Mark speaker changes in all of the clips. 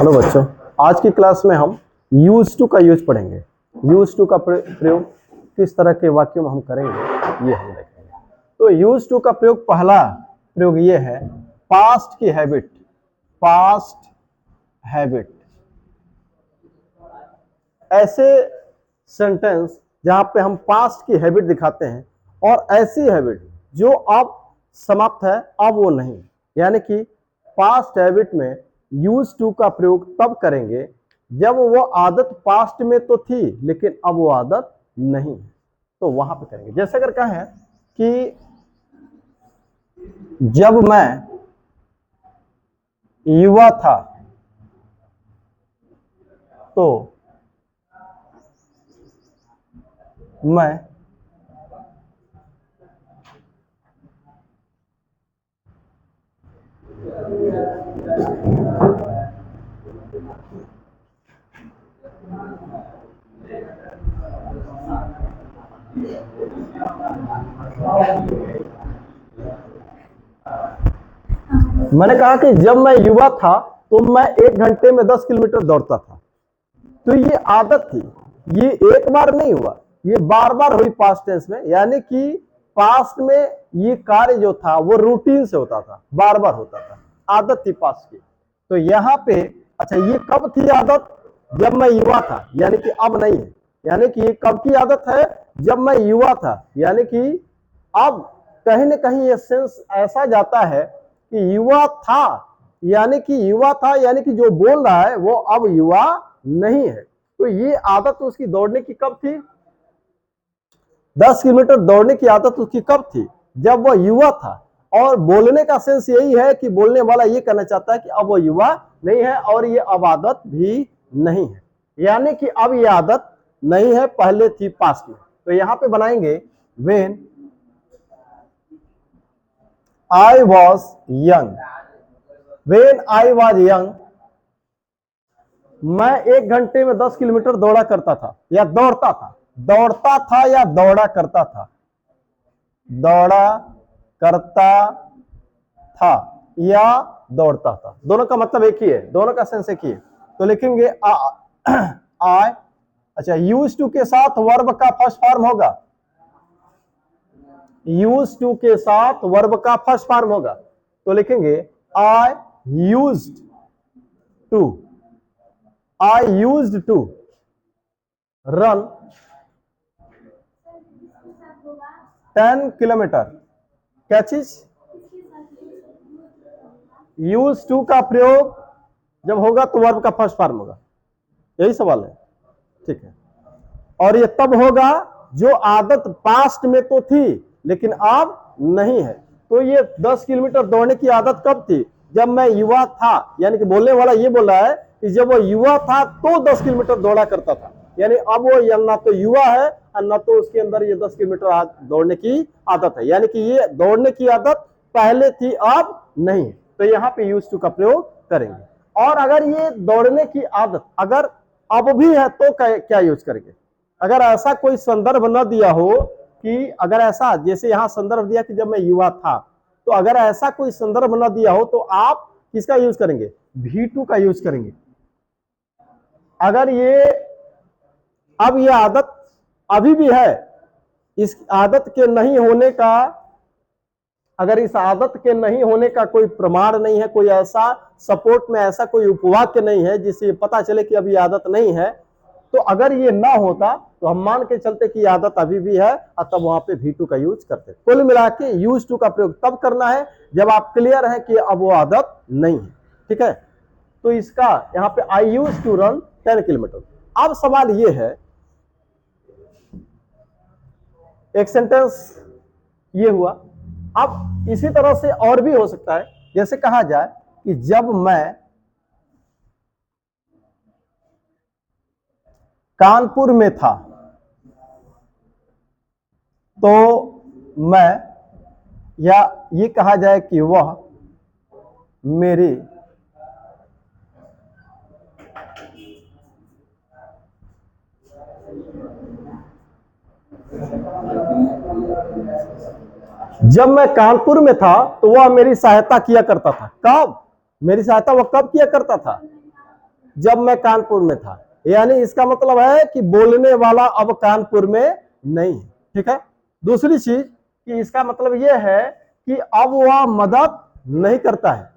Speaker 1: Hello बच्चों, आज की क्लास में हम यूज टू का यूज पढ़ेंगे। यूज टू का प्रयोग किस तरह के वाक्यों में हम करेंगे ये हम देखेंगे। तो यूज टू का प्रयोग, पहला प्रयोग ये है पास्ट की हैबिट। पास्ट हैबिट ऐसे सेंटेंस जहां पे हम पास्ट की हैबिट दिखाते हैं और ऐसी हैबिट जो अब समाप्त है, अब वो नहीं, यानी कि पास्ट हैबिट में यूज टू का प्रयोग तब करेंगे जब वो आदत पास्ट में तो थी लेकिन अब वो आदत नहीं है, तो वहां पे करेंगे। जैसे अगर कहें कि जब मैं युवा था तो मैं मैंने कहा कि जब मैं युवा था तो मैं 1 घंटे में 10 किलोमीटर दौड़ता था। तो ये आदत थी, ये एक बार नहीं हुआ, ये बार बार हुई पास्ट टेंस में, यानी कि पास्ट में ये कार्य जो था वो रूटीन से होता था, बार बार होता था, आदत थी पास्ट की। तो यहाँ पे अच्छा, ये कब थी आदत? जब मैं युवा था, यानी कि अब नहीं है। यानी कि ये कब की आदत है? जब मैं युवा था, यानी कि अब कहीं ना कहीं ये सेंस ऐसा जाता है कि युवा था, यानी कि युवा था, यानी कि जो बोल रहा है वो अब युवा नहीं है। तो ये आदत उसकी दौड़ने की कब थी? 10 किलोमीटर दौड़ने की आदत उसकी कब थी? जब वह युवा था। और बोलने का सेंस यही है कि बोलने वाला ये कहना चाहता है कि अब वो युवा नहीं है और ये अब आदत भी नहीं है, यानी कि अब ये आदत नहीं है, पहले थी पास्ट में। तो यहां पे बनाएंगे when I was young. When I was young, मैं 1 घंटे में 10 किलोमीटर दौड़ा करता था या दौड़ता था। दौड़ता था या दौड़ा करता था? दौड़ा करता था या दौड़ता था, दोनों का मतलब एक ही है, दोनों का सेंस एक ही है। तो लिखेंगे आई। अच्छा, यूज टू के साथ वर्ब का फर्स्ट फॉर्म होगा। यूज टू के साथ वर्ब का फर्स्ट फॉर्म होगा, तो लिखेंगे I used to. I used to run 10 kilometre. क्या चीज? यूज टू का प्रयोग जब होगा तो वर्ब का फर्स्ट फॉर्म होगा, यही सवाल है, ठीक है। और ये तब होगा जो आदत पास्ट में तो थी लेकिन अब नहीं है। तो ये 10 किलोमीटर दौड़ने की आदत कब थी? जब मैं युवा था, यानी कि बोलने वाला ये बोल रहा है कि जब वो युवा था तो 10 किलोमीटर दौड़ा करता था, यानी अब वो ना तो युवा है और ना तो उसके अंदर ये 10 किलोमीटर दौड़ने की आदत है, यानी कि ये दौड़ने की आदत पहले थी अब नहीं है। तो यहाँ पे यूज टू का प्रयोग करेंगे। और अगर ये दौड़ने की आदत अगर अब भी है तो क्या यूज करेंगे? अगर ऐसा कोई संदर्भ न दिया हो कि अगर ऐसा, जैसे यहां संदर्भ दिया कि जब मैं युवा था, तो अगर ऐसा कोई संदर्भ न दिया हो तो आप किसका यूज करेंगे? V2 का यूज करेंगे। अगर ये अब ये आदत अभी भी है, इस आदत के नहीं होने का, अगर इस आदत के नहीं होने का कोई प्रमाण नहीं है, कोई ऐसा सपोर्ट में ऐसा कोई उपवाक्य नहीं है जिससे पता चले कि अब ये आदत नहीं है, तो अगर ये ना होता तो हम मान के चलते कि आदत अभी भी है और तब वहां पे V2 का यूज करते। कुल मिला के यूज टू का प्रयोग तब करना है जब आप क्लियर है कि अब वो आदत नहीं है, ठीक है। तो इसका यहाँ पे आई यूज टू रन 10 किलोमीटर। अब सवाल ये है, एक सेंटेंस ये हुआ, अब इसी तरह से और भी हो सकता है। जैसे कहा जाए कि जब मैं कानपुर में था तो मैं, या ये कहा जाए कि वह मेरी जब मैं कानपुर में था तो वह मेरी सहायता किया करता था। कब? मेरी सहायता वह कब किया करता था? जब मैं कानपुर में था। यानी इसका मतलब है कि बोलने वाला अब कानपुर में नहीं है। ठीक है। दूसरी चीज कि इसका मतलब यह है कि अब वह मदद नहीं करता है।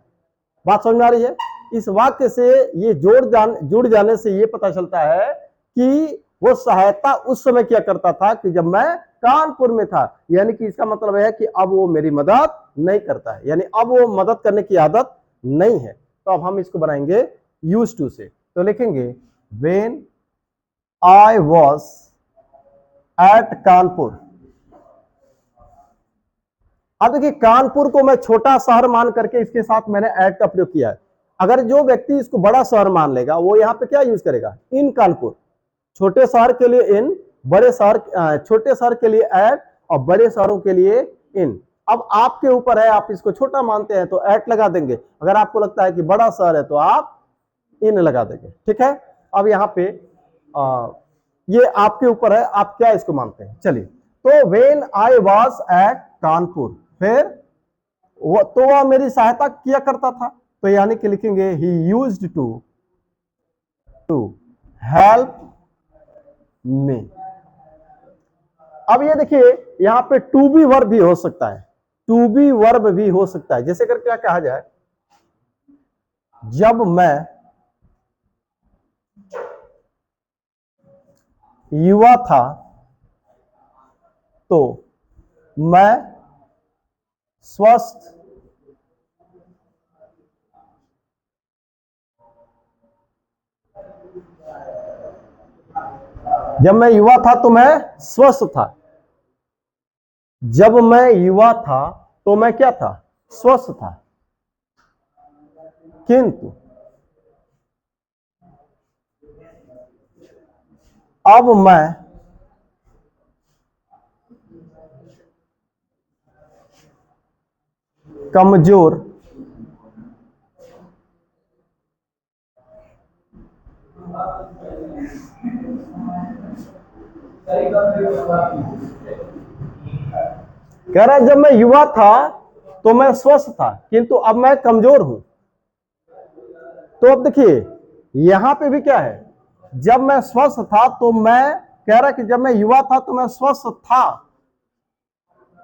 Speaker 1: बात समझ में आ रही है? इस वाक्य से ये जुड़ जाने से ये पता चलता है कि वो सहायता उस समय क्या करता था कि जब मैं कानपुर में था। यानी कि इसका मतलब है कि अब वो मेरी मदद नहीं करता है, यानी अब वो मदद करने की आदत नहीं है। तो अब हम इसको बनाएंगे यूज्ड टू से। तो लिखेंगे when I was at Kanpur. अब देखिए कानपुर को मैं छोटा शहर मान करके इसके साथ मैंने एट का प्रयोग किया है। अगर जो व्यक्ति इसको बड़ा शहर मान लेगा वो यहां पे क्या यूज करेगा? इन कानपुर। छोटे शहर के लिए इन, बड़े शहर, छोटे शहर के लिए एट और बड़े शहरों के लिए इन। अब आपके ऊपर है, आप इसको छोटा मानते हैं तो एट लगा देंगे, अगर आपको लगता है कि बड़ा शहर है तो आप इन लगा देंगे। ठीक है। अब यहाँ पे ये आपके ऊपर है, आप क्या इसको मानते हैं। चलिए, तो when I was at Kanpur, फिर तो वह मेरी सहायता किया करता था। तो यानी कि लिखेंगे he used to help me. अब ये देखिए यहां पे टू बी वर्ब भी हो सकता है, टू बी वर्ब भी हो सकता है। जैसे कर क्या कहा जाए, जब मैं युवा था तो मैं स्वस्थ जब मैं युवा था तो मैं स्वस्थ था। जब मैं युवा था तो मैं क्या था? स्वस्थ था। किंतु अब मैं कमजोर कह रहा है जब मैं युवा था तो मैं स्वस्थ था किंतु अब मैं कमजोर हूं। तो अब देखिए यहां पे भी क्या है, जब मैं स्वस्थ था तो मैं, कह रहा है कि जब मैं युवा था तो मैं स्वस्थ था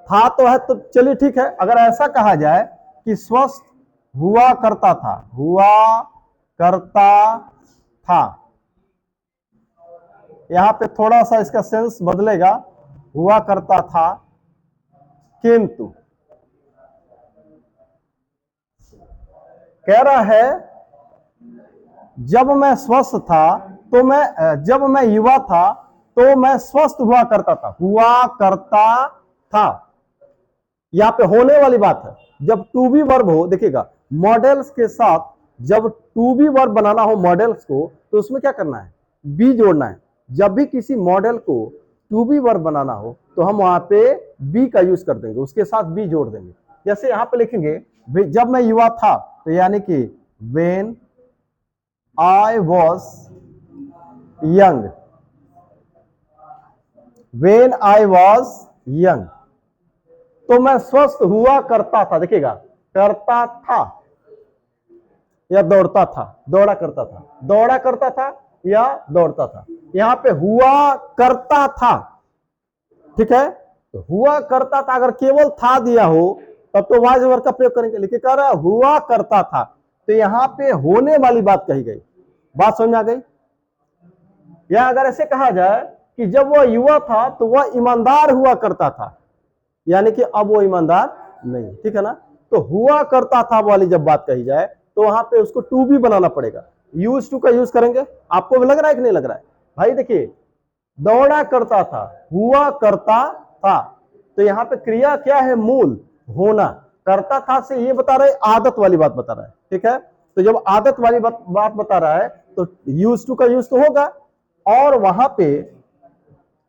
Speaker 1: तो है, तो चलिए ठीक है। अगर ऐसा कहा जाए कि स्वस्थ हुआ करता था, हुआ करता था, यहां पे थोड़ा सा इसका सेंस बदलेगा, हुआ करता था किंतु, कह रहा है जब मैं स्वस्थ था तो मैं, जब मैं युवा था तो मैं स्वस्थ हुआ करता था, हुआ करता था। यहां पे होने वाली बात है। जब टू बी वर्ब हो, देखिएगा मॉडल्स के साथ जब टू बी वर्ब बनाना हो मॉडल्स को, तो उसमें क्या करना है? बी जोड़ना है। जब भी किसी मॉडल को टू बी वर्ब बनाना हो तो हम वहां पे बी का यूज कर देंगे, उसके साथ बी जोड़ देंगे। जैसे यहां पे लिखेंगे जब मैं युवा था, तो यानी कि when I was young, when I was young, तो मैं स्वस्थ हुआ करता था। देखिएगा करता था या दौड़ता था, दौड़ा करता था, दौड़ा करता था या दौड़ता था। यहां पे हुआ करता था। ठीक है। तो हुआ करता था, अगर केवल था दिया हो तब तो वाज वर्ग का प्रयोग करेंगे, लेकिन कह रहा है हुआ करता था, तो यहां पे होने वाली बात कही गई। बात समझ में आ गई? या अगर ऐसे कहा जाए कि जब वह युवा था तो वह ईमानदार हुआ करता था, यानी कि अब वो ईमानदार नहीं। ठीक है ना। तो हुआ करता था वाली जब बात कही जाए तो वहां पे उसको टू भी बनाना पड़ेगा, यूज टू का यूज करेंगे। आपको भी लग रहा है कि नहीं लग रहा है? भाई देखिए दौड़ा करता था, हुआ करता था, तो यहां पे क्रिया क्या है? मूल होना। करता था से ये बता रहे आदत वाली बात बता रहा है। ठीक है। तो जब आदत वाली बात बता रहा है तो यूज टू का यूज तो होगा, और वहां पे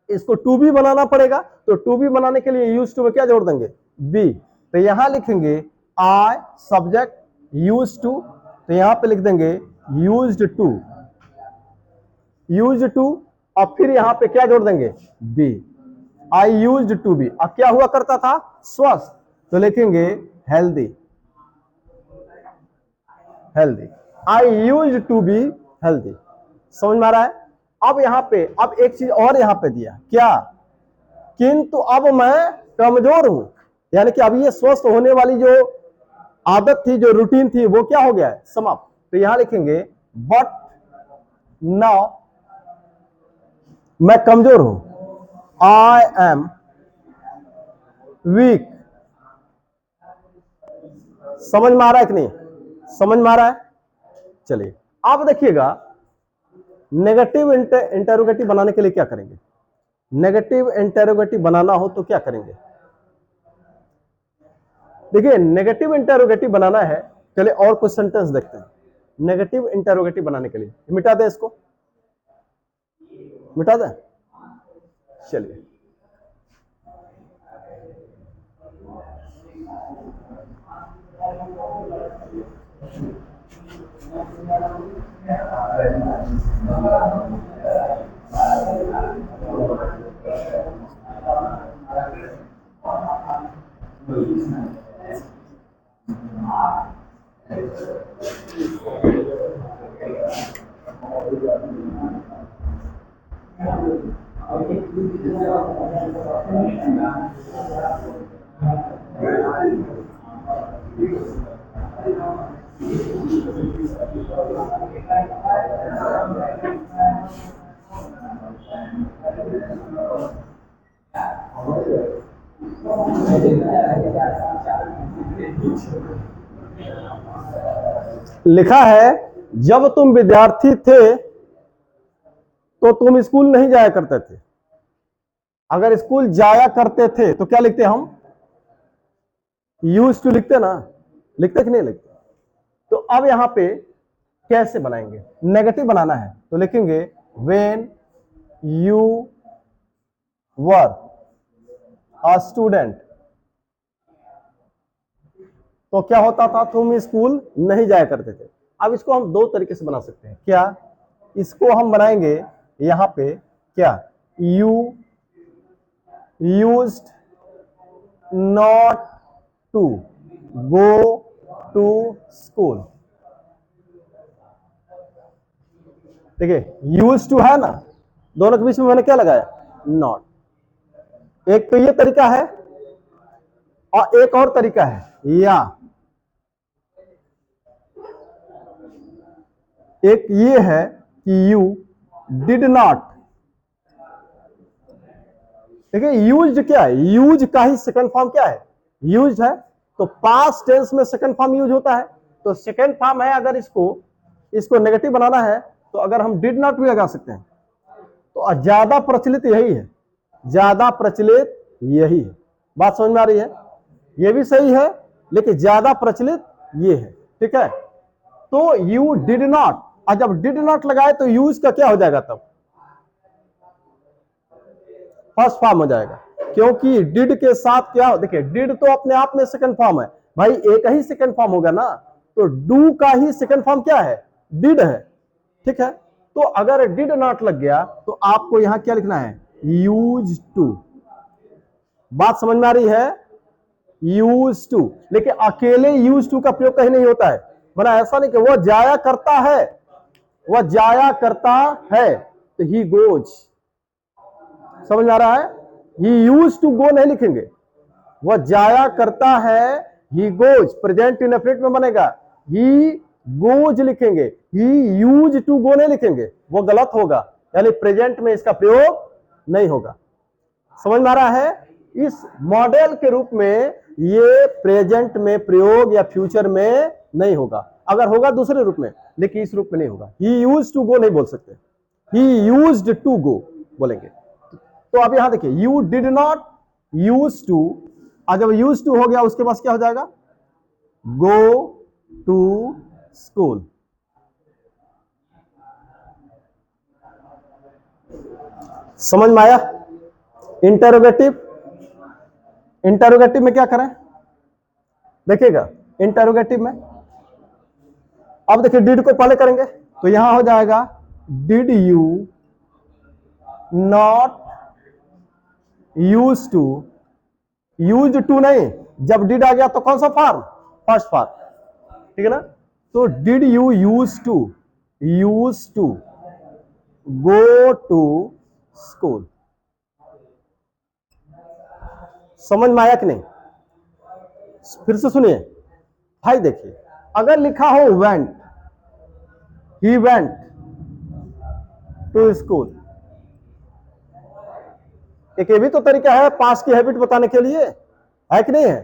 Speaker 1: इसको टू बी बनाना पड़ेगा। तो टू बी बनाने के लिए यूज टू में क्या जोड़ देंगे? बी। तो यहां लिखेंगे आई सब्जेक्ट यूज टू, तो यहां पे लिख देंगे यूज्ड टू, यूज्ड टू, और फिर यहां पे क्या जोड़ देंगे? Be. I used to be. अब क्या हुआ करता था? स्वस्थ, तो लिखेंगे healthy, healthy. I used to be healthy. समझ में आ रहा है? अब यहां पे अब एक चीज और यहां पे दिया क्या, किंतु अब मैं कमजोर हूं, यानी कि अब ये स्वस्थ होने वाली जो आदत थी, जो रूटीन थी, वो क्या हो गया है, समाप्त। तो यहां लिखेंगे बट नाउ मैं कमजोर हूं, आई एम वीक। समझ में आ रहा है कि नहीं? समझ में आ रहा है? चलिए अब देखिएगा, नेगेटिव इंटेरोगेटिव बनाने के लिए क्या करेंगे। नेगेटिव इंटेरोगेटिव बनाना हो तो क्या करेंगे। देखिए नेगेटिव इंटेरोगेटिव बनाना है, चलिए और कुछ सेंटेंस देखते हैं। नेगेटिव इंटेरोगेटिव बनाने के लिए मिटा दें, इसको मिटा दें। चलिए लिखा है, जब तुम विद्यार्थी थे तो तुम स्कूल नहीं जाया करते थे। अगर स्कूल जाया करते थे तो क्या लिखते हम, यूज टू लिखते ना, लिखते कि नहीं लिखते। तो अब यहां पे कैसे बनाएंगे, नेगेटिव बनाना है तो लिखेंगे when you were a student. तो क्या होता था, तुम स्कूल नहीं जाया करते थे। अब इसको हम दो तरीके से बना सकते हैं। क्या, इसको हम बनाएंगे यहां पे क्या, you used not to go to school. देखिए यूज टू है ना, दोनों के बीच में मैंने क्या लगाया, नॉट। एक तो ये तरीका है और एक और तरीका है, या एक ये है कि यू डिड नॉट। देखिए यूज क्या है, यूज का ही सेकंड फॉर्म क्या है, यूज है। तो पास्ट टेंस में सेकंड फॉर्म यूज होता है, तो सेकंड फॉर्म है। अगर इसको नेगेटिव बनाना है तो अगर हम डिड नॉट भी लगा सकते हैं। तो ज्यादा प्रचलित यही है, ज्यादा प्रचलित यही है। बात समझ में आ रही है? ये भी सही है लेकिन ज्यादा प्रचलित ये है। ठीक है, तो यू डिड नॉट, और जब डिड नॉट लगाए तो यूज का क्या हो जाएगा, तब फर्स्ट फॉर्म हो जाएगा। क्योंकि डिड के साथ क्या, देखिए डिड तो अपने आप में सेकंड फॉर्म है भाई, एक ही सेकंड फॉर्म होगा ना। तो डू का ही सेकंड फॉर्म क्या है, डिड है। ठीक है, तो अगर डिड नॉट लग गया तो आपको यहां क्या लिखना है, यूज टू। बात समझ में आ रही है, यूज टू। लेकिन अकेले यूज टू का प्रयोग कहीं नहीं होता है, बना ऐसा नहीं कि वो जाया करता है, वह जाया करता है तो ही गोज। समझ में आ रहा है, ही यूज टू गो नहीं लिखेंगे, वह जाया करता है, ही गोज प्रेजेंट इनडेफिनिट में बनेगा, ही गोज लिखेंगे, ही यूज टू गो नहीं लिखेंगे, वो गलत होगा, यानी प्रेजेंट में इसका प्रयोग नहीं होगा। समझ में आ रहा है, इस मॉडल के रूप में ये प्रेजेंट में प्रयोग या फ्यूचर में नहीं होगा, अगर होगा दूसरे रूप में, लेकिन इस रूप में नहीं होगा। ही यूज टू गो नहीं बोल सकते, ही यूज्ड टू गो बोलेंगे। तो अब यहां देखिए, you did not use to, और जब यूज टू हो गया उसके बाद क्या हो जाएगा, गो टू स्कूल। समझ में आया? इंटरोगेटिव, इंटरोगेटिव में क्या करें, देखिएगा इंटरोगेटिव में, अब देखिए डिड को पहले करेंगे तो यहां हो जाएगा did you not use to, use to नहीं, जब डिड आ गया तो कौन सा फॉर्म, फर्स्ट फॉर्म। ठीक है ना, तो did you use to, use to go to school. समझ में आया कि नहीं? फिर से सुनिए भाई, देखिए अगर लिखा हो went, he went to school, एक ये भी तो तरीका है पास की हैबिट बताने के लिए, है कि नहीं है?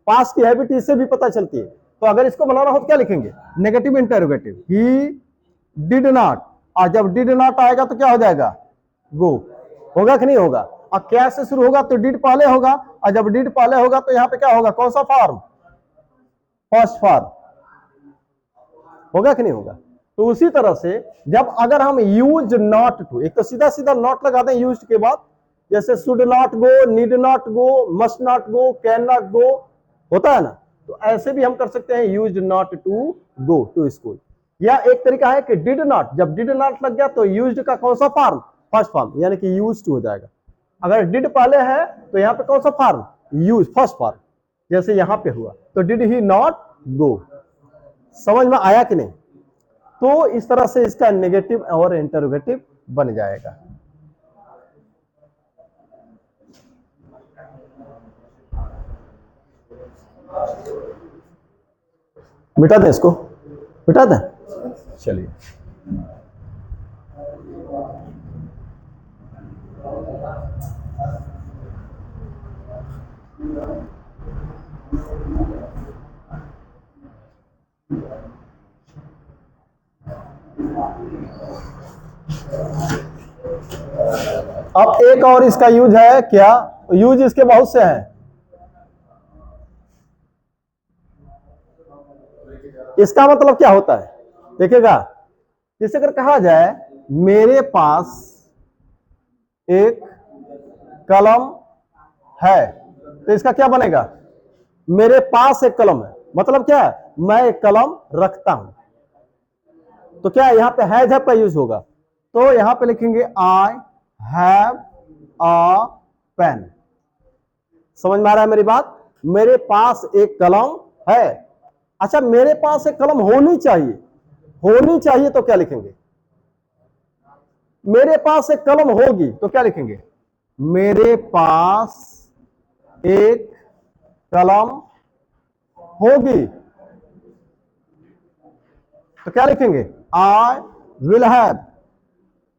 Speaker 1: पास की हैबिट इससे भी पता चलती है। तो अगर इसको बनाना हो तो क्या लिखेंगे? Negative interrogative, he did not, और जब डिड नॉट आएगा तो क्या हो जाएगा? गो। होगा कि नहीं होगा? और क्या से शुरू होगा तो डिड पहले होगा, और जब डिड पहले होगा तो यहां पे क्या होगा? कौन सा फॉर्म? First form. होगा कि नहीं होगा? तो उसी तरह से जब अगर हम यूज नॉट टू, एक तो सीधा सीधा नॉट लगा दें यूज के बाद, जैसे should not go, need not go, must not go, can not go, होता है ना? तो ऐसे भी हम कर सकते हैं use not to go to school. या एक तरीका है कि डिड नॉट, जब डिड नॉट लग गया तो यूज्ड का कौन सा फॉर्म? फर्स्ट फॉर्म, यानी कि यूज टू हो जाएगा। अगर डिड पहले है तो यहां पे कौन सा फॉर्म? यूज, फर्स्ट फॉर्म, जैसे यहां पे हुआ तो डिड ही नॉट गो। समझ में आया कि नहीं? तो इस तरह से इसका नेगेटिव और इंटरोगेटिव बन जाएगा। मिटा दें इसको, मिटा दें, चलिए। अब एक और इसका यूज है क्या? यूज इसके बहुत से हैं। इसका मतलब क्या होता है देखिएगा, जैसे अगर कहा जाए मेरे पास एक कलम है, तो इसका क्या बनेगा? मेरे पास एक कलम है, मतलब क्या है? मैं एक कलम रखता हूं। तो क्या यहां पे हैज का यूज होगा? तो यहां पे लिखेंगे आई हैव अ पेन। समझ में आ रहा है मेरी बात? मेरे पास एक कलम है। अच्छा, मेरे पास एक कलम होनी चाहिए, होनी चाहिए तो क्या लिखेंगे? मेरे पास एक कलम होगी तो क्या लिखेंगे? मेरे पास एक कलम होगी तो क्या लिखेंगे? आई विल हैव,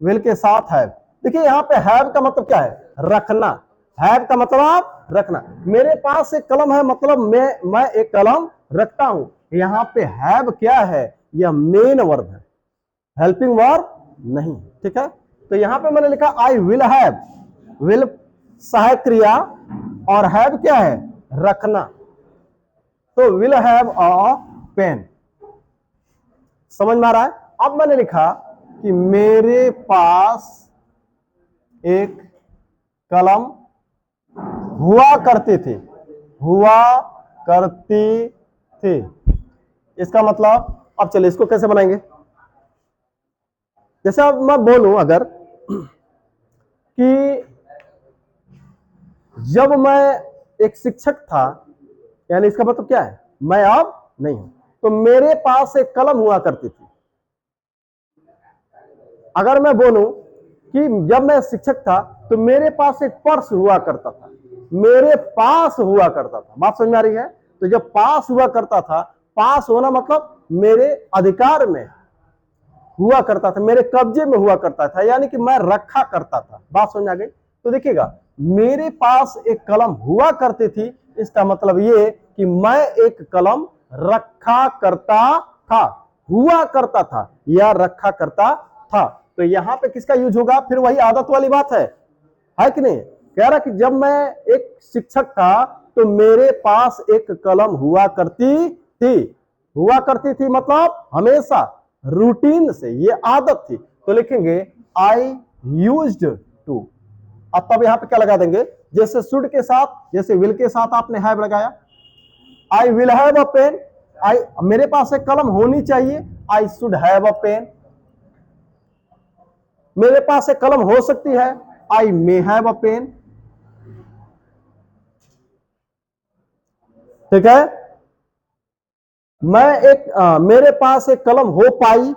Speaker 1: विल के साथ हैव। देखिए यहां पे हैव का मतलब क्या है? रखना। हैव का मतलब रखना। मेरे पास एक कलम है मतलब मैं एक कलम रखता हूं। यहां पे हैव क्या है? यह मेन वर्ब है, हेल्पिंग वर्ब नहीं। ठीक है, तो यहां पे मैंने लिखा आई विल हैव, विल सहायक क्रिया, और हैव क्या है? रखना। तो विल हैव अ पेन। समझ में आ रहा है? अब मैंने लिखा कि मेरे पास एक कलम हुआ करती थी, हुआ करती थी। इसका मतलब अब चलिए इसको कैसे बनाएंगे? जैसे अब मैं बोलूं अगर कि जब मैं एक शिक्षक था, यानी इसका मतलब क्या है? मैं अब नहीं हूं। तो मेरे पास एक कलम हुआ करती थी। अगर मैं बोलूं कि जब मैं शिक्षक था तो मेरे पास एक पर्स हुआ करता था, मेरे पास हुआ करता था। बात समझ में आ रही है? तो जब पास हुआ करता था, पास होना मतलब मेरे अधिकार में हुआ करता था, मेरे कब्जे में हुआ करता था, यानी कि मैं रखा करता था। बात समझ आ गई? तो देखिएगा, मेरे पास एक कलम हुआ करती थी, इसका मतलब ये कि मैं एक कलम रखा करता था, हुआ करता था या रखा करता था। तो यहां पे किसका यूज होगा? फिर वही आदत वाली बात है कि नहीं? कह रहा कि जब मैं एक शिक्षक था तो मेरे पास एक कलम हुआ करती थी। हुआ करती थी मतलब हमेशा, रूटीन से, ये आदत थी। तो लिखेंगे आई यूज्ड टू। अब तब यहां पे क्या लगा देंगे? जैसे शुड के साथ, जैसे विल के साथ आपने हैव लगाया, I will have a pen. I, मेरे पास एक कलम होनी चाहिए, I should have a pen. मेरे पास एक कलम हो सकती है, आई मे हैव अ पेन। ठीक है, मेरे पास एक कलम हो पाई,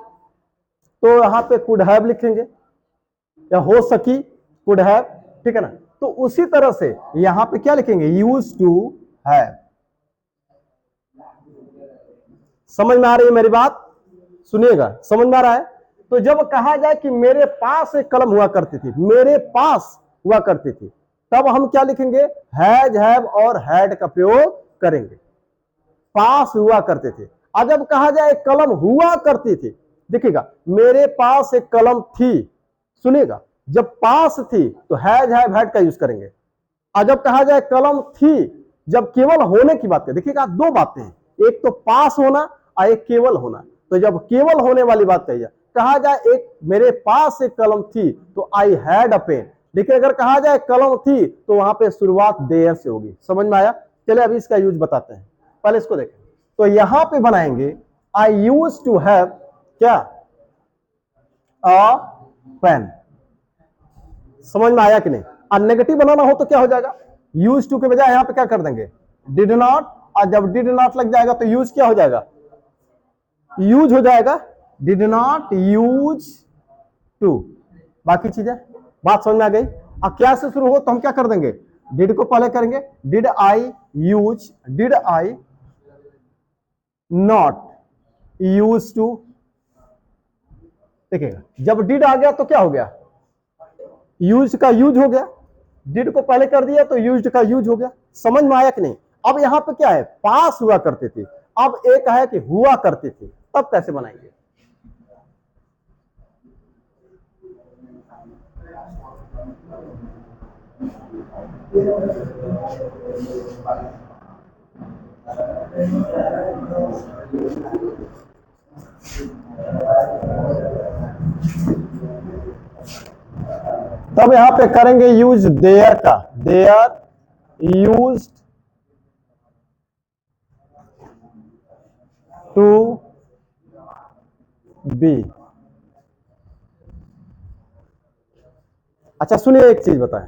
Speaker 1: तो यहां पे कुड हैव लिखेंगे, या हो सकी, कुड हैव, ठीक है ना। तो उसी तरह से यहां पे क्या लिखेंगे, यूज टू हैव। समझ में आ रही है मेरी बात, सुनिएगा, समझ में आ रहा है। तो जब कहा जाए कि मेरे पास एक कलम हुआ करती थी, मेरे पास हुआ करती थी, तब हम क्या लिखेंगे, हैज, हैव और हैड का प्रयोग करेंगे। पास हुआ करते थे। और जब कहा जाए कलम हुआ करती थी, देखिएगा, मेरे पास एक कलम थी, सुनिएगा, जब पास थी तो हैज, हैव, हैड का यूज करेंगे। और जब कहा जाए कलम थी, जब केवल होने की बात है, देखिएगा दो बातें हैं, एक तो पास होना और एक केवल होना। तो जब केवल होने वाली बात कही जाए, कहा जाए एक मेरे पास एक कलम थी तो आई हैड अ पेन, लेकिन अगर कहा जाए कलम थी तो वहां पे शुरुआत देयर से होगी। समझ में आया। चलिए अभी इसका यूज बताते हैं, पहले इसको देखें। तो यहां पे बनाएंगे आई यूज टू हैव क्या, अ पेन। समझ में आया कि नहीं। और नेगेटिव बनाना हो तो क्या हो जाएगा, यूज टू के बजाय यहां पे क्या कर देंगे, डिड नॉट। और जब डिड नॉट लग जाएगा तो यूज क्या हो जाएगा, यूज हो जाएगा, डिड नॉट यूज टू। बाकी चीजें बात समझ में आ गई। अब क्या से शुरू हो तो हम क्या कर देंगे, डिड को पहले करेंगे, did I use, did I not use to. देखिएगा जब डिड आ गया तो क्या हो गया, यूज का यूज हो गया, डिड को पहले कर दिया तो यूज का यूज हो गया। समझ में आया कि नहीं। अब यहां पे क्या है, पास हुआ करती थी, अब एक है कि हुआ करती थी, तब कैसे बनाएंगे। तब यहां पे करेंगे यूज देयर का, देयर यूज्ड टू बी। अच्छा सुनिए एक चीज बताएं,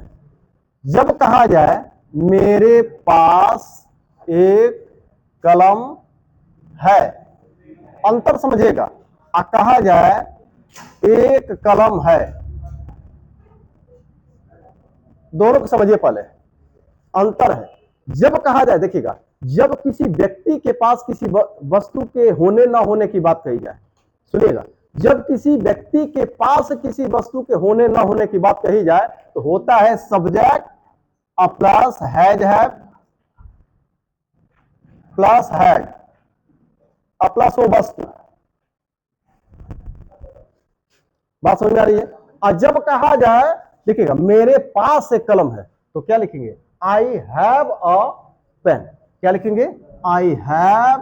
Speaker 1: जब कहा जाए मेरे पास एक कलम है, अंतर समझिएगा। और कहा जाए एक कलम है, दोनों को समझिए, पहले अंतर है। जब कहा जाए, देखिएगा, जब किसी व्यक्ति के पास किसी वस्तु के होने ना होने की बात कही जाए, सुनिएगा, जब किसी व्यक्ति के पास किसी वस्तु के होने ना होने की बात कही जाए तो होता है subject plus has, have plus had plus वो वस्तु। बात समझ में आ रही है। और जब कहा जाए, देखिएगा, मेरे पास एक कलम है तो क्या लिखेंगे, आई हैव अ पेन। क्या लिखेंगे, आई हैव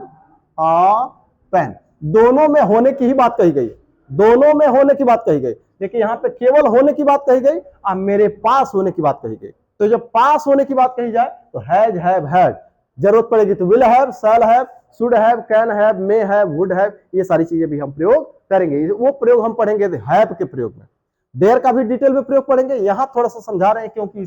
Speaker 1: अ पेन। दोनों में होने की ही बात कही गई, दोनों में होने की बात कही गई, लेकिन यहां पे केवल होने की बात कही गई और मेरे पास होने की बात कही गई। तो जब पास होने की बात कही जाए तो हैज, हैव, हैड, जरूरत पड़ेगी तो will have, shall have, should have, can have, may have, would have, ये सारी चीजें भी हम प्रयोग करेंगे। वो प्रयोग हम पढ़ेंगे हैव के प्रयोग में, देयर का भी डिटेल में प्रयोग पढ़ेंगे। यहां थोड़ा सा समझा रहे हैं क्योंकि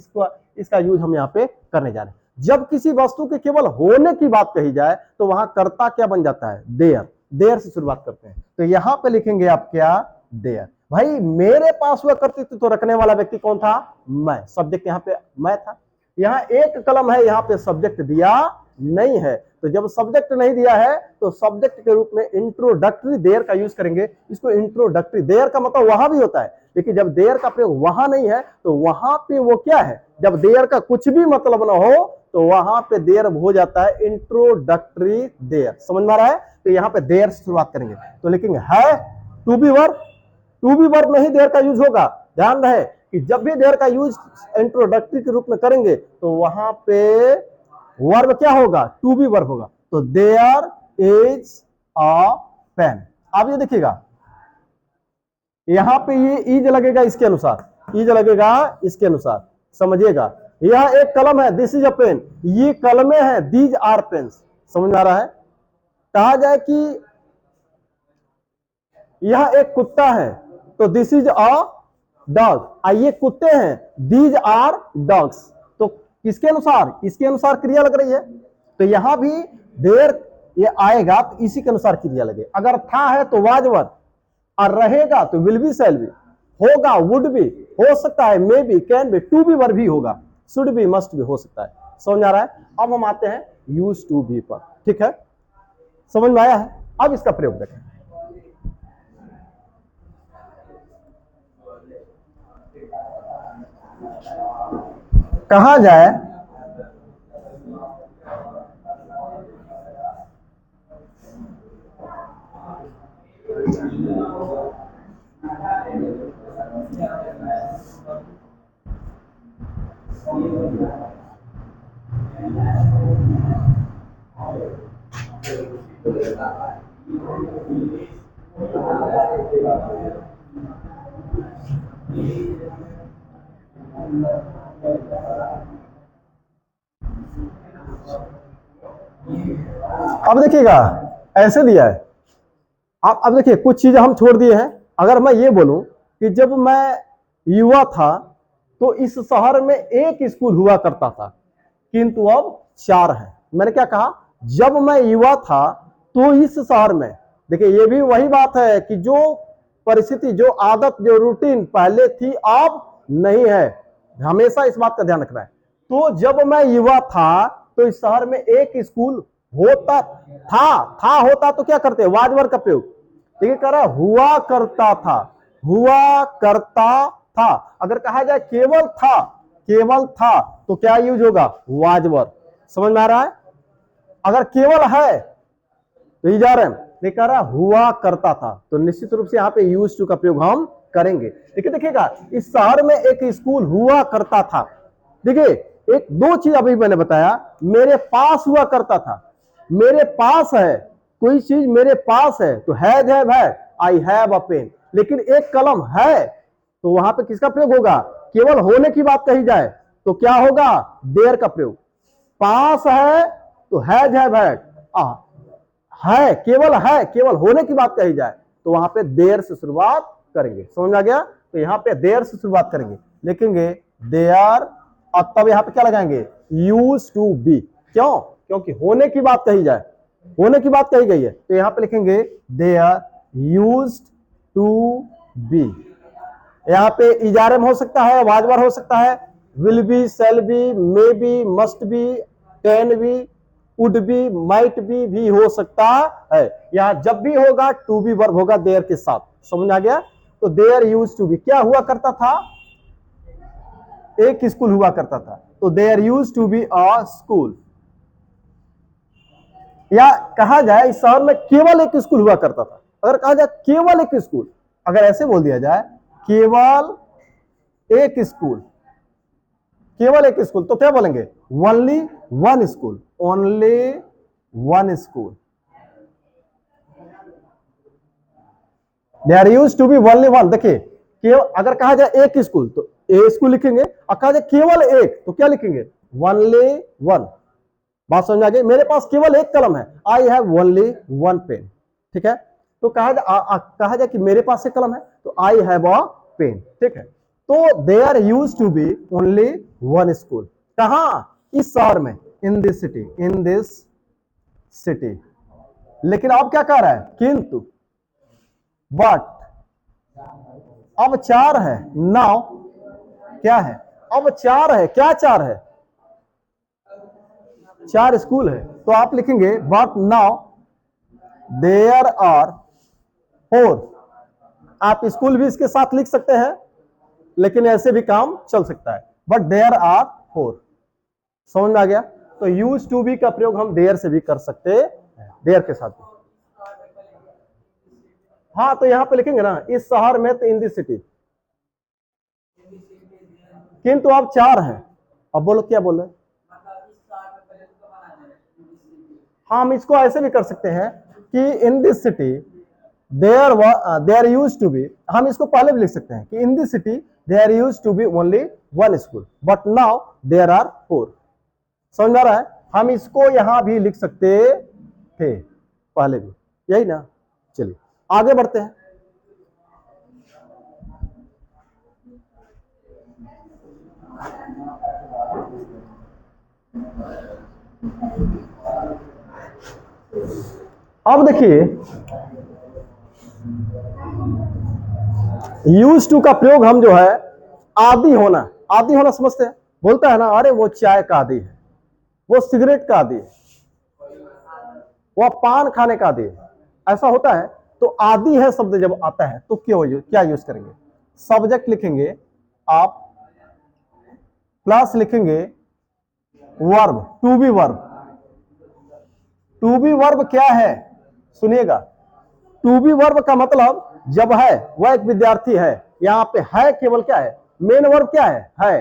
Speaker 1: इसका यूज हम यहाँ पे करने जा रहे हैं। जब किसी वस्तु के केवल होने की बात कही जाए तो वहां कर्ता क्या बन जाता है, देयर। देयर से शुरुआत करते हैं, तो यहां पे लिखेंगे आप क्या, देयर। भाई मेरे पास हुआ करती थी तो रखने वाला व्यक्ति कौन था, मैं। सब्जेक्ट यहाँ पे मैं था। यहाँ एक कलम है, यहाँ पे सब्जेक्ट दिया नहीं है, तो जब सब्जेक्ट नहीं दिया है तो सब्जेक्ट के रूप में इंट्रोडक्टरी देयर का यूज करेंगे। इसको इंट्रोडक्टरी, देयर का मतलब वहां भी होता है, लेकिन जब देयर का प्रयोग वहां नहीं है तो वहां पे वो क्या है, जब देयर का कुछ भी मतलब ना हो तो वहां पे देयर हो जाता है इंट्रोडक्टरी देयर। समझ में आ रहा है। तो यहाँ पे देयर से शुरुआत करेंगे तो लिखेंगे है to be verb, to be verb में ही देयर का यूज होगा। ध्यान रहे कि जब भी देयर का यूज इंट्रोडक्टरी के रूप में करेंगे तो वहां पे वर्ब क्या होगा, टू बी वर्ब होगा। तो देयर इज अ पेन। अब ये देखिएगा, यहां पे ये इज लगेगा इसके अनुसार, इज लगेगा इसके अनुसार, समझिएगा। यह एक कलम है, दिस इज अ पेन, ये कलमें हैं, दीज आर पेन्स। समझ में आ रहा है। कहा जाए कि यह एक कुत्ता है तो दिस इज अ डॉग, ये कुत्ते हैं, दीज आर डॉग्स। तो किसके अनुसार, इसके अनुसार क्रिया लग रही है, तो यहां भी देयर ये आएगा तो इसी के अनुसार क्रिया लगे। अगर था है तो वाज वर, और रहेगा तो विल बी शैल बी, होगा वुड बी, हो सकता है may be, can be, to be verb भी होगा, शुड बी, मस्ट बी हो सकता है। समझ आ रहा है? अब हम आते हैं यूज टू बी पर। ठीक है, समझ में आया है? अब इसका प्रयोग देखें। कहा जाए अब देखिएगा, ऐसे दिया है। अब देखिए कुछ चीजें हम छोड़ दिए हैं। अगर मैं ये बोलूं कि जब मैं युवा था तो इस शहर में एक स्कूल हुआ करता था किंतु अब 4 है। मैंने क्या कहा? जब मैं युवा था तो इस शहर में, देखिए ये भी वही बात है कि जो परिस्थिति, जो आदत, जो रूटीन पहले थी अब नहीं है। हमेशा इस बात का ध्यान रखना है। तो जब मैं युवा था तो इस शहर में एक स्कूल होता था होता तो क्या करते? वाजवर का प्रयोग। ठीक है, कह रहा हुआ करता था, हुआ करता था। अगर कहा जाए केवल था तो क्या यूज होगा? वाजवर। समझ में आ रहा है? अगर केवल है तो ही जा रहे हैं, नहीं कह रहा हुआ करता था, तो निश्चित रूप से यहाँ पे यूज टू का प्रयोग हम करेंगे। देखिए देखिएगा, इस शहर में एक स्कूल हुआ करता था। देखिए एक दो चीज अभी मैंने बताया, मेरे पास हुआ करता था, मेरे पास है कोई चीज, मेरे पास है तो हैज है, आई हैव अ पेन। लेकिन एक कलम है तो वहां पे किसका प्रयोग होगा? केवल होने की बात कही जाए तो क्या होगा? देयर का प्रयोग। पास है तो हैज है, केवल होने की बात कही जाए तो वहां पे देयर से शुरुआत करेंगे। समझ आ गया? तो यहां पे देयर से शुरुआत करेंगे, लिखेंगे देयर, और तब यहां पे क्या लगाएंगे? Use to be. क्यों? क्योंकि होने की बात कही जाए, होने की बात कही गई है, तो यहां पे लिखेंगे देयर यूज्ड टू बी। यहां पे इजारे में हो सकता है, वाजवर हो सकता है, will be, shall B, may be, must B, can B, would be, might be भी हो सकता है। यहां जब भी होगा टू बी वर्ब होगा देयर के साथ। समझ आ गया? तो देयर यूज टू बी, क्या हुआ करता था? एक स्कूल हुआ करता था, तो there use to be a school. या कहा जाए इस शहर में केवल एक स्कूल हुआ करता था। अगर कहा जाए केवल एक स्कूल, अगर ऐसे बोल दिया जाए केवल एक स्कूल, केवल एक स्कूल, तो क्या बोलेंगे? Only one school, only one school. There used to be only one. देखिए केवल, अगर कहा जाए एक स्कूल तो ए स्कूल लिखेंगे, और कहा जाए केवल एक तो क्या लिखेंगे? Only one. बात समझ आ गई? मेरे पास केवल एक कलम है, I have only one pen. ठीक है, तो कहा जाए कि मेरे पास एक कलम है तो आई हैव अ पेन। ठीक है, तो there used to be only one school. कहां? इस शहर में, in this city, in this city. लेकिन अब क्या कह रहा है? किंतु, बट, अब 4 है, नाउ क्या है? अब 4 है, क्या 4 है? 4 स्कूल है, तो आप लिखेंगे बट नाउ देयर आर 4। आप स्कूल भी इसके साथ लिख सकते हैं, लेकिन ऐसे भी काम चल सकता है, बट देयर आर 4। समझ में आ गया? तो यूज टू बी का प्रयोग हम देयर से भी कर सकते हैं, देयर के साथ भी। हाँ, तो यहां पे लिखेंगे ना इस शहर में, तो इन दिस सिटी, किंतु अब 4 है। अब बोलो क्या बोल रहे? हम इसको ऐसे भी कर सकते हैं कि in this city there use to be, हम इसको पहले भी लिख सकते हैं कि in this city there use to be only one school but now there are 4। समझ आ रहा है? हम इसको यहां भी लिख सकते थे पहले भी, यही ना। चलिए आगे बढ़ते हैं। अब देखिए यूज टू का प्रयोग हम जो है आदी होना समझते हैं। बोलता है ना, अरे वो चाय का आदी है, वो सिगरेट का आदी है, वो पान खाने का आदी है, ऐसा होता है। तो आदी है शब्द जब आता है तो क्या यूज करेंगे? सब्जेक्ट लिखेंगे आप, प्लस लिखेंगे verb, to be verb. To be verb क्या है? सुनिएगा, टू बी वर्ब का मतलब जब है वह एक विद्यार्थी है, यहां पे है केवल क्या है? मेन वर्ब क्या है।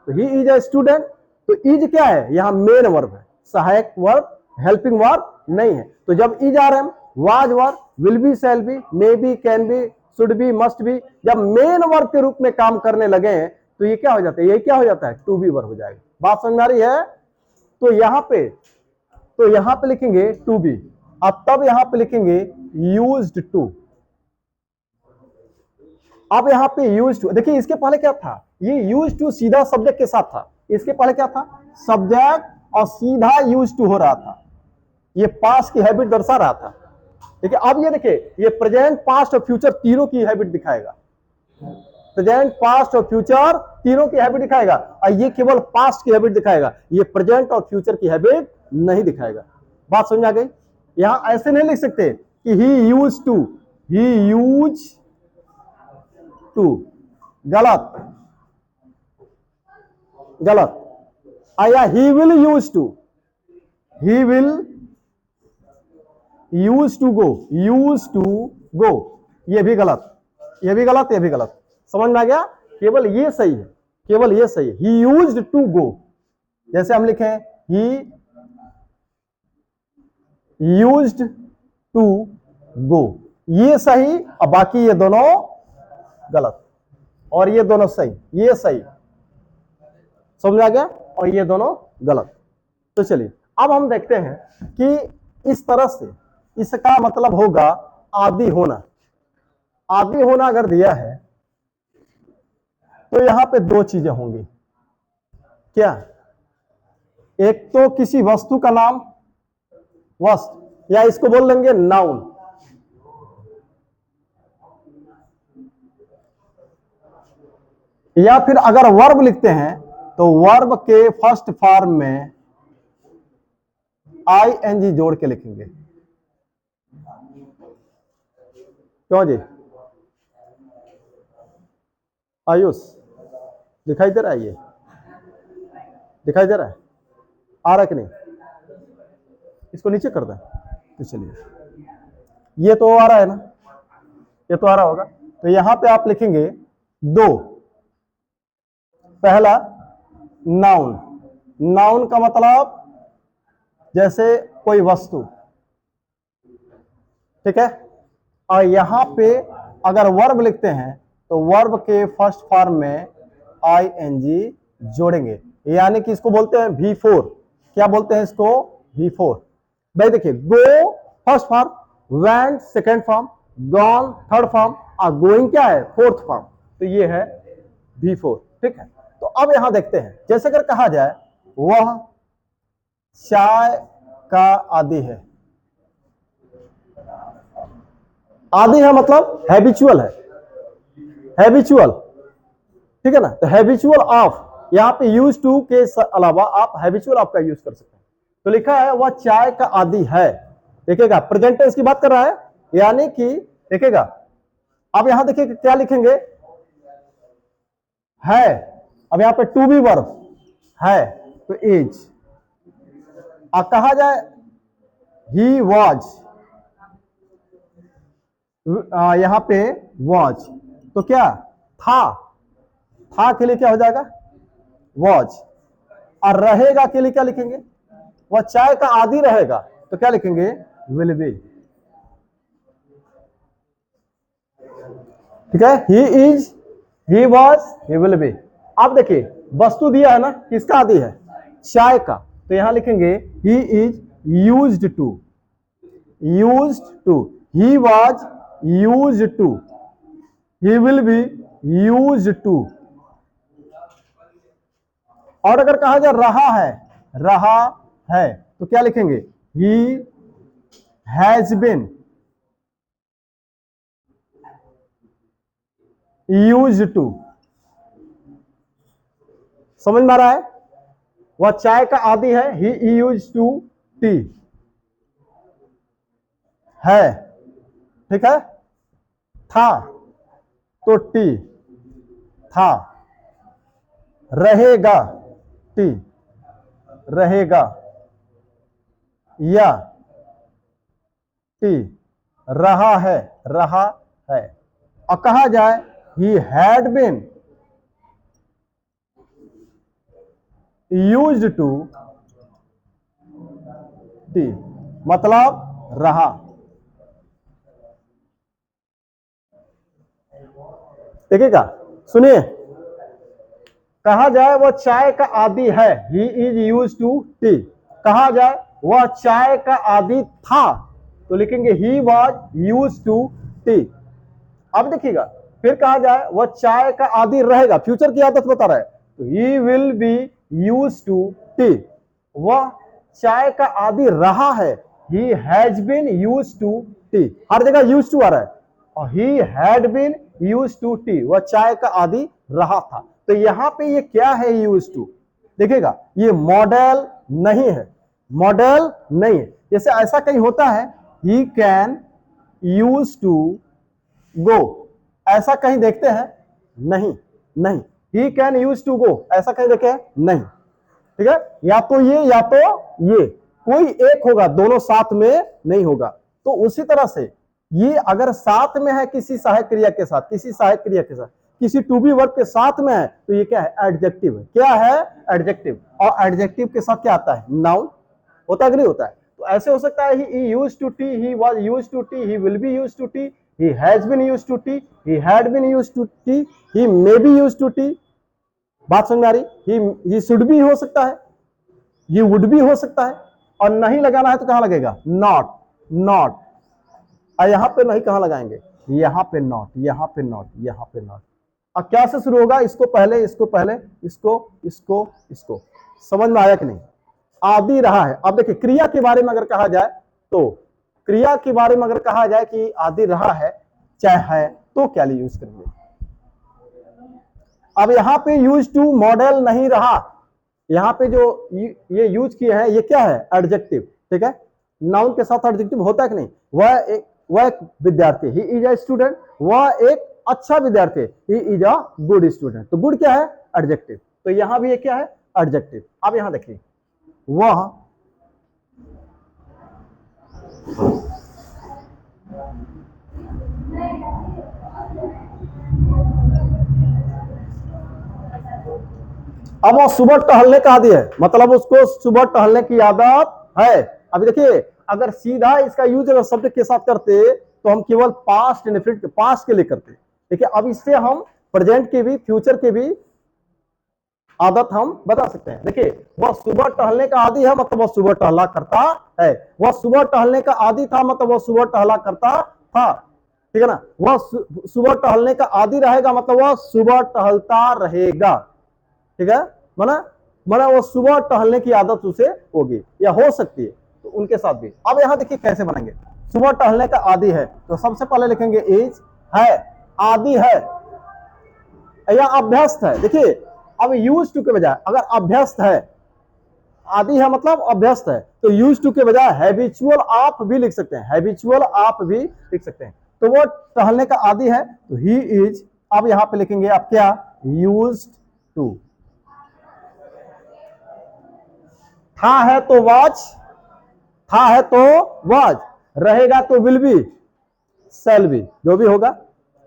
Speaker 1: तो ही इज अ स्टूडेंट, तो इज क्या है? यहां मेन वर्ब है, सहायक वर्ब, हेल्पिंग वर्ब नहीं है। तो जब इज आ रहे हैं, was verb, will be, shall B, may be, can B, should be, must B, जब मेन वर्ब के रूप में काम करने लगे हैं तो ये क्या हो जाता है? ये क्या हो जाता है? टू बी वर्ब हो जाएगा। बात समझ में आ रही है? तो यहां पे लिखेंगे टू बी, अब तब यहां पे लिखेंगे यूज्ड टू। अब यहां पे यूज टू, देखिए इसके पहले क्या था? ये यूज टू सीधा सब्जेक्ट के साथ था। इसके पहले क्या था? सब्जेक्ट और सीधा यूज टू हो रहा था, ये पास्ट की हैबिट दर्शा रहा था। देखिए अब ये देखिए, ये प्रेजेंट, पास्ट और फ्यूचर तीनों की हैबिट दिखाएगा। प्रेजेंट, पास्ट और फ्यूचर तीनों की हैबिट दिखाएगा, और ये केवल पास्ट की हैबिट दिखाएगा, ये प्रेजेंट और फ्यूचर की हैबिट नहीं दिखाएगा। बात समझ आ गई? यहां ऐसे नहीं लिख सकते कि he use to, he use to, गलत गलत। आया he will use to, he will use to go, use to go, ये भी गलत, ये भी गलत, ये भी गलत। समझ में आ गया? केवल ये सही है, केवल ये सही है, ही यूज्ड टू गो। जैसे हम लिखें ही यूज्ड टू गो, ये सही और बाकी ये दोनों गलत, और ये दोनों सही, ये सही। समझ आ गया? और ये दोनों गलत। तो चलिए अब हम देखते हैं कि इस तरह से इसका मतलब होगा आदि होना। आदि होना अगर दिया है तो यहां पे दो चीजें होंगी। क्या? एक तो किसी वस्तु का नाम, वस्तु, या इसको बोल लेंगे नाउन, या फिर अगर वर्ब लिखते हैं तो वर्ब के फर्स्ट फॉर्म में आईएनजी जोड़ के लिखेंगे। क्यों जी? आयुष दिखाई दे रहा है? ये दिखाई दे रहा है? आ रहा है कि नहीं? इसको नीचे कर दें तो चलिए, ये तो आ रहा है ना, ये तो आ रहा होगा। तो यहां पे आप लिखेंगे दो, पहला नाउन, नाउन का मतलब जैसे कोई वस्तु, ठीक है। और यहां पे अगर वर्ब लिखते हैं तो वर्ब के फर्स्ट फॉर्म में आईएनजी जोड़ेंगे, यानी कि इसको बोलते हैं V4। क्या बोलते हैं इसको? V4। भाई देखिए, go first form, went second form, gone third form, और गोइंग क्या है? Fourth form. तो ये है V4, ठीक है। तो अब यहां देखते हैं, जैसे अगर कहा जाए वह चाय का आदी है, आदी है मतलब हैबिचुअल है, हैबिचुअल, ठीक है ना। तो हैबिचुअल ऑफ, यहां पे यूज टू के अलावा आप हैबिचुअल ऑफ का यूज कर सकते हैं। तो लिखा है वह चाय का आदी है, देखिएगा प्रेजेंट टेंस की बात कर रहा है, यानी कि देखिएगा अब यहां देखिए क्या लिखेंगे? है, अब यहां पे टू बी वर्ब है तो इज, अब कहा जाए ही वॉज, यहां पे वॉज, तो क्या था, था के लिए क्या हो जाएगा? वॉज। और रहेगा के लिए क्या लिखेंगे? वह चाय का आदी रहेगा तो क्या लिखेंगे? विल बी, ठीक है। He is, he was, he will B. अब देखिए वस्तु दिया है ना, किसका आदि है? चाय का, तो यहां लिखेंगे he is used to, used to, he was used to, he will be used to. और अगर कहा जाए रहा है तो क्या लिखेंगे? He has been, use to, समझ में आ रहा है? वह चाय का आदी है, ही यूज टू टी, है, ठीक है, था तो टी, था, रहेगा टी, रहेगा, या टी, रहा है, रहा है। और कहा जाए he had been used to tea, मतलब रहा। देखिएगा, सुनिए, कहा जाए वह चाय का आदी है, he is use to tea, कहा जाए वह चाय का आदी था तो लिखेंगे he was use to tea. अब देखिएगा, फिर कहा जाए वह चाय का आदी रहेगा, फ्यूचर की आदत बता रहा है, तो he will be use to tea, वह चाय का आदी रहा है, he has been use to tea, हर जगह यूज टू आ रहा है, और he had been use to tea, वह चाय का आदी रहा था। तो यहां पे ये क्या है यूज टू, देखिएगा ये मॉडल नहीं है, मॉडल नहीं है। जैसे ऐसा कहीं होता है, he can use to go, ऐसा कहीं देखते हैं? नहीं, नहीं, he can use to go ऐसा कहीं देखे हैं? नहीं, ठीक है, या तो ये कोई एक होगा, दोनों साथ में नहीं होगा। तो उसी तरह से ये अगर साथ में है किसी सहायक क्रिया के साथ, किसी सहायक क्रिया के साथ, किसी टू बी वर्ब के साथ में है, तो ये क्या है? एडजेक्टिव है। क्या है? एडजेक्टिव। और एडजेक्टिव के साथ क्या आता है? नाउन होता है कि नहीं होता है? तो ऐसे हो सकता है he used to tea, he was used to tea, he will be used to tea, he has been used to tea, he had been used to tea, he may be used to tea। बात समझ में आ रही? he should be हो सकता है, he would be हो सकता है, और नहीं लगाना है तो कहां लगेगा? not, not। और यहां पे नहीं कहां लगाएंगे? यहां पे not, यहां पे not, यहां पे not। अब क्या से शुरू होगा? इसको पहले, इसको पहले, इसको, इसको, इसको। समझ में आया कि नहीं? आदि रहा है। अब देखिए, क्रिया के बारे में अगर कहा जाए, तो क्रिया के बारे में अगर कहा जाए कि आदि रहा है, चाहे है, तो क्या यूज करेंगे? अब यहां पे यूज टू मॉडल नहीं रहा, यहां पे जो ये यूज किए हैं, ये क्या है? एडजेक्टिव, ठीक है। नाउन के साथ एडजेक्टिव होता है कि नहीं? वह एक विद्यार्थी, ही इज अ स्टूडेंट, वह एक अच्छा विद्यार्थी, he is a good student. तो गुड क्या है? एडजेक्टिव। तो यहां भी ये क्या है? एडजेक्टिव। अब यहां देखिए, वह अब वो सुबह टहलने का आदी है, मतलब उसको सुबह टहलने की आदत है। अभी देखिए, अगर सीधा इसका यूज अगर सब्जेक्ट के साथ करते तो हम केवल पास्ट इंडेफिनिट के पास्ट के लिए करते। देखिए, अब इससे हम प्रेजेंट के भी, फ्यूचर के भी आदत हम बता सकते हैं। देखिए, वह सुबह टहलने का आदी है, मतलब वह सुबह टहला करता है। वह सुबह टहलने का आदी था, मतलब वह सुबह टहला करता था, ठीक है ना। वह सुबह टहलने का आदी रहेगा, मतलब वह सुबह टहलता रहेगा, ठीक है। माना वो सुबह टहलने की आदत उसे होगी या हो सकती है, तो उनके साथ भी। अब यहां देखिए कैसे बनेंगे। सुबह टहलने का आदी है, तो सबसे पहले लिखेंगे इज, है, आदि है या अभ्यस्त है। देखिए, अब यूज टू के बजाय अगर अभ्यस्त है, आदि है मतलब अभ्यस्त है, तो यूज टू के बजाय हैबिचुअल आप भी लिख सकते हैं, हैबिचुअल आप भी लिख सकते हैं। तो वो टहलने का आदि है, तो ही इज। अब यहां पे लिखेंगे आप क्या? Used to. था है तो वाज, था है तो वाज, रहेगा तो विल बी, शैल बी, जो भी होगा।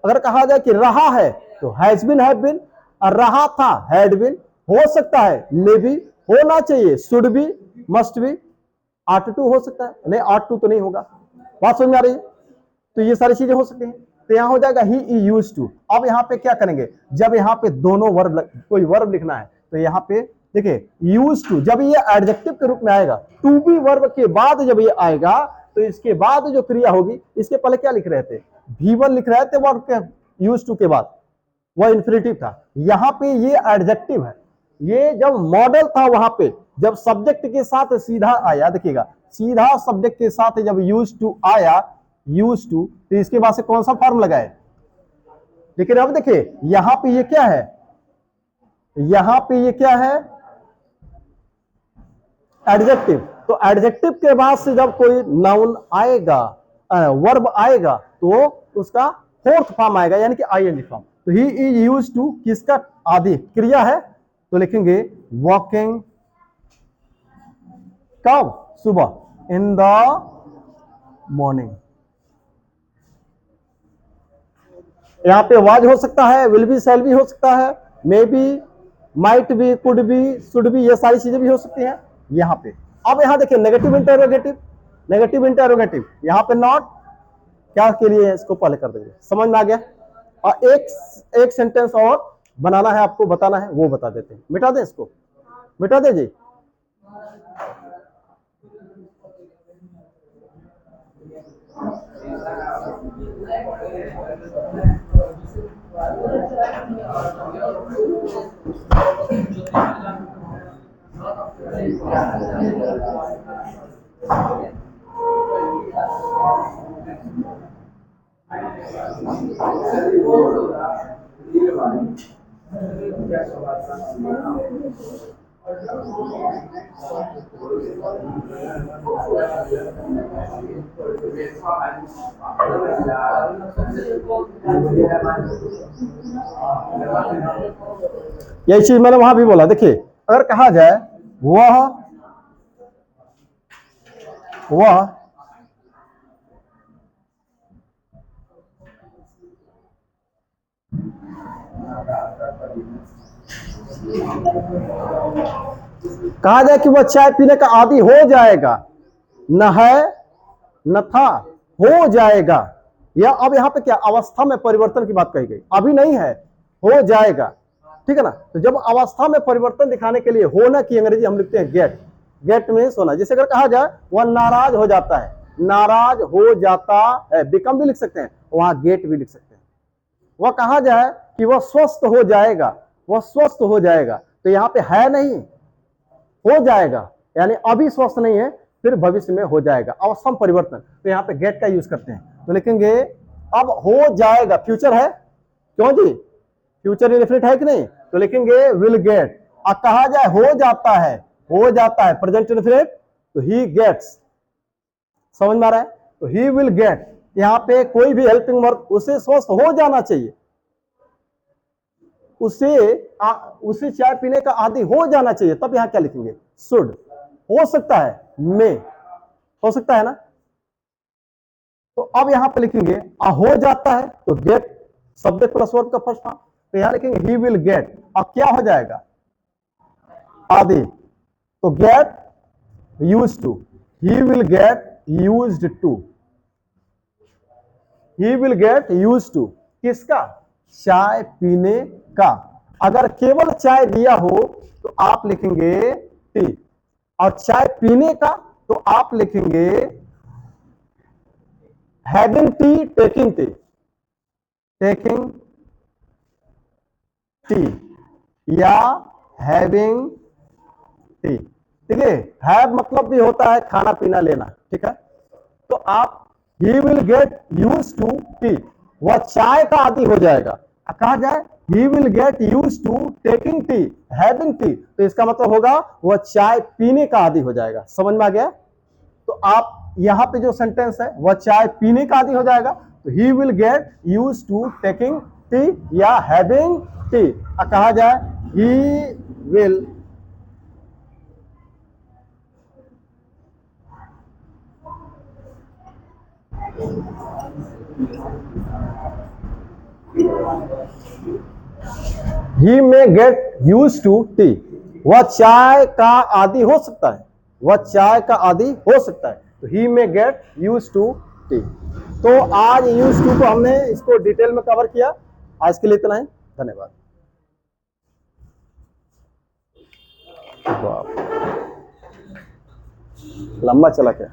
Speaker 1: अगर कहा जाए कि रहा है, तो हैज बीन, हैव बीन, और रहा था, हैड बीन, हो सकता है, मे बी, होना चाहिए, should be, must be, ought to हो सकता है, नहीं आट टू तो नहीं होगा। बात समझ में आ रही है? तो ये सारी चीजें हो सकती हैं। तो यहां हो जाएगा ही इज यूज्ड टू। अब यहां पे क्या करेंगे? जब यहां पे दोनों वर्ब, कोई वर्ब लिखना है, तो यहां पे देखिए यूज्ड टू, जब ये एडजेक्टिव के रूप में आएगा, टू बी वर्ब के बाद जब ये आएगा, तो इसके बाद जो क्रिया होगी, इसके पहले क्या लिख रहे थे? V1 लिख रहे थे वर्ब के यूज्ड टू के बाद, वह इंफिनिटिव था। यहां पे ये एडजेक्टिव है। ये जब मॉडल था, वहां पे जब सब्जेक्ट के साथ सीधा आया, देखिएगा सीधा सब्जेक्ट के साथ जब यूज्ड टू आया, यूज्ड टू, तो इसके बाद से कौन सा फॉर्म लगाए? लेकिन अब देखिए यहां पे ये क्या है, यहां पे ये क्या है, एडजेक्टिव। तो एडजेक्टिव के बाद से जब कोई नाउन आएगा, वर्ब आएगा, तो उसका फोर्थ फॉर्म आएगा, यानी कि आईएनजी फॉर्म। तो ही इज यूज्ड टू, किसका आदि क्रिया है, तो लिखेंगे वॉकिंग, कब, सुबह, इन द मॉर्निंग। यहां पे वाज हो सकता है, विल बी, शैल भी हो सकता है, may B, might be, could be, should be, ये सारी चीजें भी हो सकती हैं यहां पे। अब यहां देखिए नेगेटिव इंटरोगेटिव, नेगेटिव इंटरोगेटिव, यहां पे नॉट क्या के लिए, इसको पहले कर देंगे, समझ में आ गया। और एक सेंटेंस और बनाना है आपको, बताना है, वो बता देते हैं। मिटा दें इसको, मिटा दे जी। यही चीज मैंने वहां भी बोला। देखिए अगर कहा जाए वह कहा जाए कि वह चाय पीने का आदी हो जाएगा, न है न था, हो जाएगा, या अब यहां पे क्या अवस्था में परिवर्तन की बात कही गई, अभी नहीं है, हो जाएगा, ठीक है ना। तो जब अवस्था में परिवर्तन दिखाने के लिए होना की अंग्रेजी हम लिखते हैं गेट, गेट में होना। जैसे अगर कहा जाए वह नाराज हो जाता है, नाराज हो जाता है, बिकम भी लिख सकते हैं, वहां गेट भी लिख सकते हैं। वह कहा जाए कि वह स्वस्थ हो जाएगा, वह स्वस्थ हो जाएगा, तो यहां पे है नहीं, हो जाएगा, यानी अभी स्वस्थ नहीं है, फिर भविष्य में हो जाएगा, अवस्था परिवर्तन, तो यहाँ पे गेट का यूज करते हैं। तो लिखेंगे अब हो जाएगा, फ्यूचर है, क्यों जी, फ्यूचर इंडेफिनिट है कि नहीं, तो लिखेंगे विल गेट। अब कहा जाए हो जाता है, हो जाता है प्रेजेंट इंडेफिनिट, तो ही गेट्स, समझ में आ रहा है, तो ही विल गेट। यहाँ पे कोई भी हेल्पिंग वर्ब, उसे स्वस्थ हो जाना चाहिए, उसे चाय पीने का आदी हो जाना चाहिए, तब यहां क्या लिखेंगे, शुड। हो सकता है, मे, हो सकता है ना। तो अब यहां पे लिखेंगे हो जाता है, तो गेट सब्जेक्ट प्लस वर्ब का फर्स्ट फॉर्म, तो यहां लिखेंगे ही विल गेट। अब क्या हो जाएगा, आदि, तो get used to, he will get used to, he will get used to, किसका, चाय पीने का। अगर केवल चाय दिया हो तो आप लिखेंगे टी, और चाय पीने का तो आप लिखेंगे having T, taking tea, taking tea, या हैविंग टी, ठीक है। हैव मतलब भी होता है खाना पीना लेना, ठीक है। तो आप he will get use to tea, वह चाय का आदी हो जाएगा। कहा जाए he will get use to taking tea, having tea, तो इसका मतलब होगा वह चाय पीने का आदी हो जाएगा। समझ में आ गया। तो आप यहां पे जो सेंटेंस है वह चाय पीने का आदी हो जाएगा, तो he will get use to taking tea या हैविंग टी। कहा जाए he will he may get use to tea, वह चाय का आदी हो सकता है, वह चाय का आदी हो सकता है, तो he may get use to tea. तो आज यूज टू को हमने इसको डिटेल में कवर किया। आज के लिए इतना ही, धन्यवाद। लंबा चला क्या।